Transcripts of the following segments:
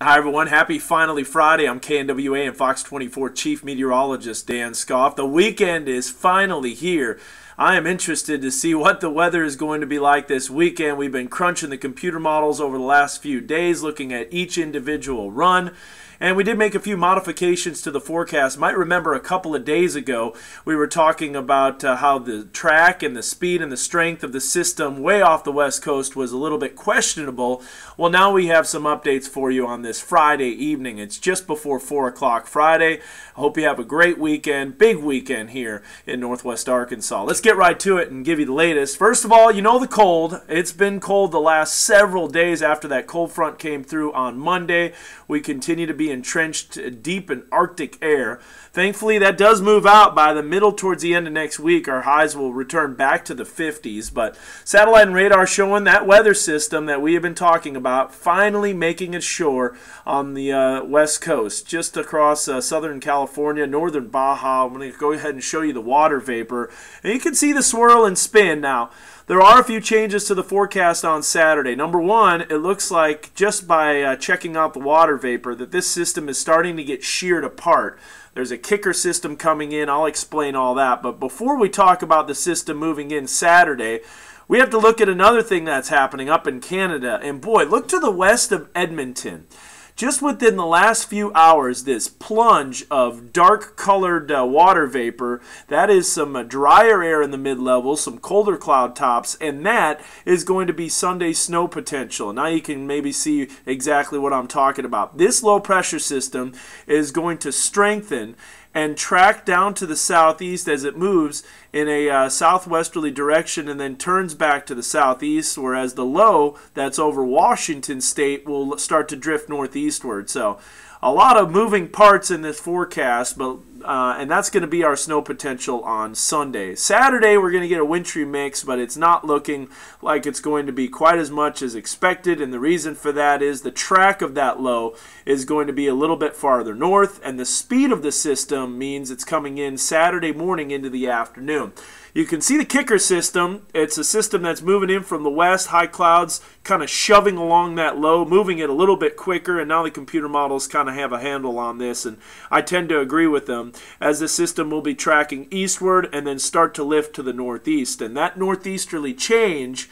Hi everyone, happy finally Friday. I'm KNWA and Fox 24 Chief Meteorologist Dan Skoff. The weekend is finally here. I am interested to see what the weather is going to be like this weekend. We've been crunching the computer models over the last few days, looking at each individual run. And we did make a few modifications to the forecast. Might remember a couple of days ago we were talking about how the track and the speed and the strength of the system way off the west coast was a little bit questionable. Well, now we have some updates for you on this Friday evening. It's just before 4 o'clock Friday. I hope you have a great weekend, big weekend here in Northwest Arkansas. Let's get right to it and give you the latest. First of all, you know the cold. It's been cold the last several days after that cold front came through on Monday. We continue to be entrenched deep in Arctic air. Thankfully, that does move out by the middle towards the end of next week. Our highs will return back to the 50s, but satellite and radar showing that weather system that we have been talking about finally making its shore on the west coast, just across southern California, northern Baja. I'm going to go ahead and show you the water vapor, and you can see the swirl and spin now. There are a few changes to the forecast on Saturday. Number one, it looks like just by checking out the water vapor that this system is starting to get sheared apart. There's a kicker system coming in. I'll explain all that. But before we talk about the system moving in Saturday, we have to look at another thing that's happening up in Canada. And boy, look to the west of Edmonton. Just within the last few hours, this plunge of dark-colored water vapor, that is some drier air in the mid-levels, some colder cloud tops, and that is going to be Sunday snow potential. Now you can maybe see exactly what I'm talking about. This low-pressure system is going to strengthen and track down to the southeast as it moves in a southwesterly direction and then turns back to the southeast, whereas the low that's over Washington state will start to drift northeastward. So a lot of moving parts in this forecast, but and that's going to be our snow potential on Sunday. Saturday, we're going to get a wintry mix, but it's not looking like it's going to be quite as much as expected, and the reason for that is the track of that low is going to be a little bit farther north, and the speed of the system means it's coming in Saturday morning into the afternoon. You can see the kicker system. It's a system that's moving in from the west, high clouds, kind of shoving along that low, moving it a little bit quicker, and now the computer models kind of have a handle on this, and I tend to agree with them, as the system will be tracking eastward and then start to lift to the northeast. And that northeasterly change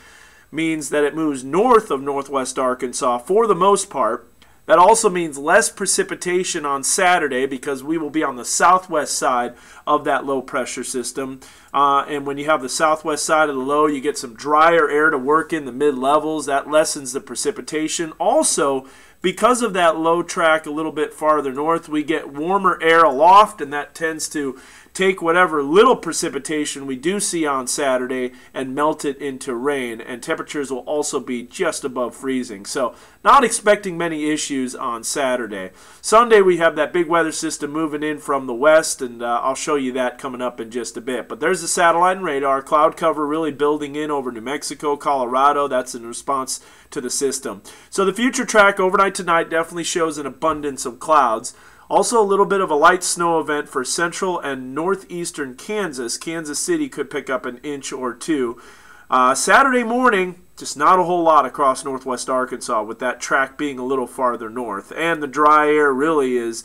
means that it moves north of northwest Arkansas for the most part. That also means less precipitation on Saturday because we will be on the southwest side of that low pressure system. And when you have the southwest side of the low, you get some drier air to work in the mid-levels. That lessens the precipitation. Also, because of that low track a little bit farther north, we get warmer air aloft, and that tends to take whatever little precipitation we do see on Saturday and melt it into rain, and temperatures will also be just above freezing. So not expecting many issues on Saturday. Sunday we have that big weather system moving in from the west, and I'll show you that coming up in just a bit. But there's the satellite and radar. Cloud cover really building in over New Mexico, Colorado. That's in response to the system. So the future track overnight tonight definitely shows an abundance of clouds. Also a little bit of a light snow event for central and northeastern Kansas. Kansas City could pick up an inch or two. Saturday morning, just not a whole lot across northwest Arkansas, with that track being a little farther north. And the dry air really is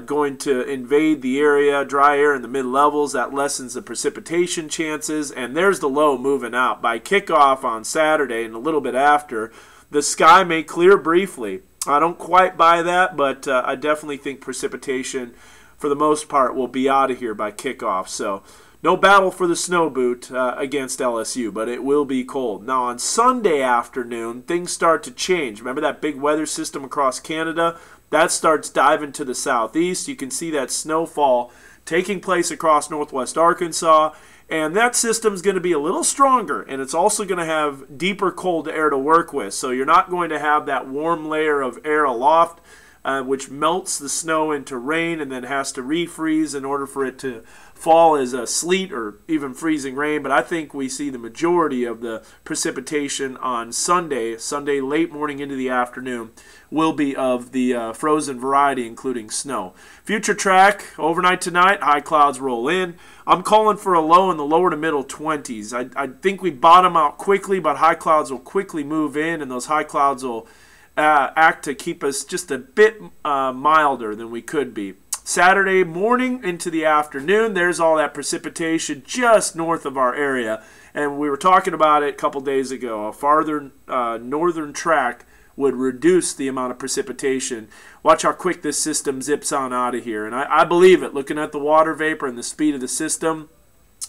going to invade the area. Dry air in the mid-levels, that lessens the precipitation chances. And there's the low moving out. By kickoff on Saturday and a little bit after, the sky may clear briefly. I don't quite buy that, but I definitely think precipitation, for the most part, will be out of here by kickoff. So no battle for the snow boot against LSU, but it will be cold. Now on Sunday afternoon, things start to change. Remember that big weather system across Canada? That starts diving to the southeast. You can see that snowfall taking place across northwest Arkansas. And that system's going to be a little stronger, and it's also going to have deeper cold air to work with. So you're not going to have that warm layer of air aloft, which melts the snow into rain and then has to refreeze in order for it to fall as a sleet or even freezing rain. But I think we see the majority of the precipitation on Sunday late morning into the afternoon, will be of the frozen variety, including snow. Future track, overnight tonight, high clouds roll in. I'm calling for a low in the lower to middle 20s. I think we bottom out quickly, but high clouds will quickly move in, and those high clouds will act to keep us just a bit milder than we could be. Saturday morning into the afternoon, there's all that precipitation just north of our area. And we were talking about it a couple days ago. A farther northern track would reduce the amount of precipitation. Watch how quick this system zips on out of here. And I believe it, looking at the water vapor and the speed of the system.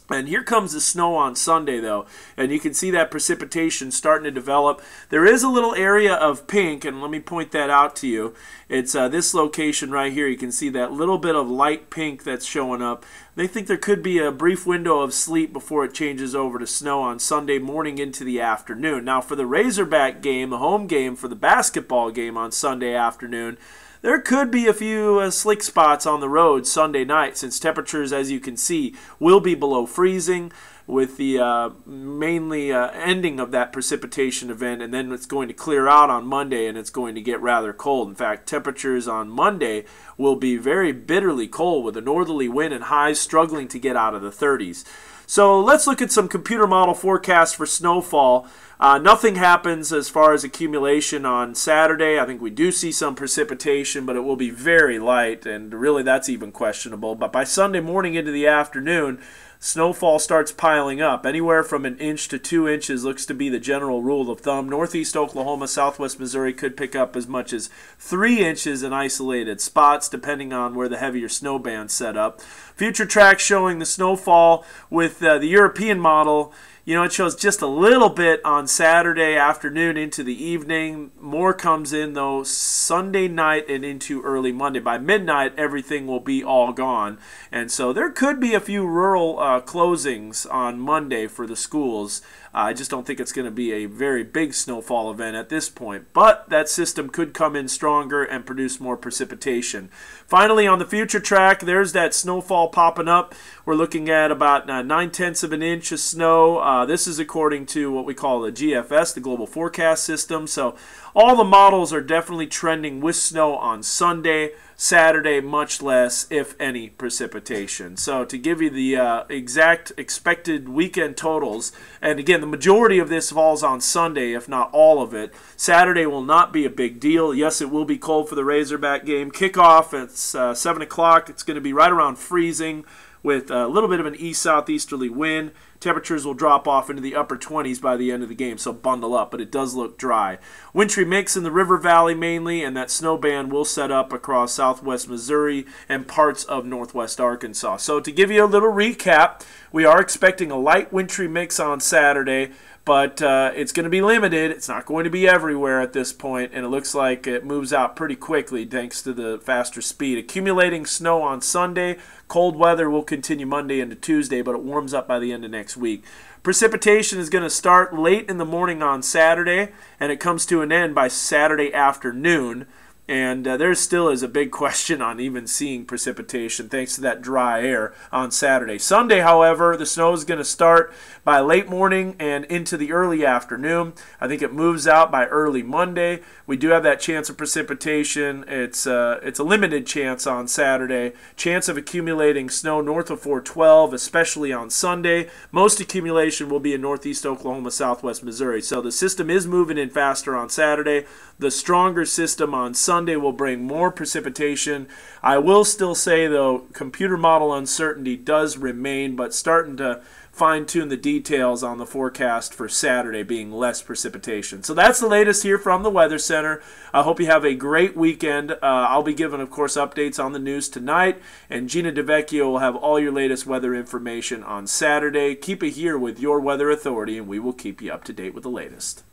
And here comes the snow on Sunday, though, and you can see that precipitation starting to develop. There is a little area of pink, and let me point that out to you. It's this location right here. You can see that little bit of light pink that's showing up. They think there could be a brief window of sleep before it changes over to snow on Sunday morning into the afternoon. Now, for the Razorback game, the home game for the basketball game on Sunday afternoon, there could be a few slick spots on the road Sunday night, since temperatures, as you can see, will be below freezing, with the mainly ending of that precipitation event, and then it's going to clear out on Monday and it's going to get rather cold. In fact, temperatures on Monday will be very bitterly cold, with a northerly wind and highs struggling to get out of the 30s. So let's look at some computer model forecasts for snowfall. Nothing happens as far as accumulation on Saturday. I think we do see some precipitation, but it will be very light, and really that's even questionable. But by Sunday morning into the afternoon, snowfall starts piling up. Anywhere from 1 inch to 2 inches looks to be the general rule of thumb. Northeast Oklahoma, southwest Missouri could pick up as much as 3 inches in isolated spots, depending on where the heavier snow band's set up. Future tracks showing the snowfall with the European model. You know, it shows just a little bit on Saturday afternoon into the evening. More comes in, though, Sunday night and into early Monday. By midnight, everything will be all gone. And so there could be a few rural closings on Monday for the schools. I just don't think it's going to be a very big snowfall event at this point. But that system could come in stronger and produce more precipitation. Finally, on the future track, there's that snowfall popping up. We're looking at about 9/10 of an inch of snow. This is according to what we call the GFS, the Global Forecast System. So all the models are definitely trending with snow on Sunday. Saturday, much less, if any, precipitation. So to give you the exact expected weekend totals, and again, the majority of this falls on Sunday, if not all of it. Saturday will not be a big deal. Yes, it will be cold for the Razorback game. Kickoff, it's 7 o'clock. It's going to be right around freezing, with a little bit of an east-southeasterly wind. Temperatures will drop off into the upper 20s by the end of the game, so bundle up, but it does look dry. Wintry mix in the river valley mainly, and that snow band will set up across southwest Missouri and parts of northwest Arkansas. So to give you a little recap, we are expecting a light wintry mix on Saturday, but it's going to be limited. It's not going to be everywhere at this point, and it looks like it moves out pretty quickly thanks to the faster speed. Accumulating snow on Sunday. Cold weather will continue Monday into Tuesday, but it warms up by the end of next week. Precipitation is going to start late in the morning on Saturday, and it comes to an end by Saturday afternoon. And there still is a big question on even seeing precipitation thanks to that dry air on Saturday. Sunday, however, the snow is going to start by late morning and into the early afternoon. I think it moves out by early Monday. We do have that chance of precipitation. It's a limited chance on Saturday. Chance of accumulating snow north of 412, especially on Sunday. Most accumulation will be in northeast Oklahoma, southwest Missouri. So the system is moving in faster on Saturday. The stronger system on Sunday will bring more precipitation. I will still say, though, computer model uncertainty does remain, but starting to fine-tune the details on the forecast for Saturday being less precipitation. So that's the latest here from the Weather Center. I hope you have a great weekend. I'll be giving, of course, updates on the news tonight, and Gina DeVecchio will have all your latest weather information on Saturday. Keep it here with your Weather Authority, and we will keep you up to date with the latest.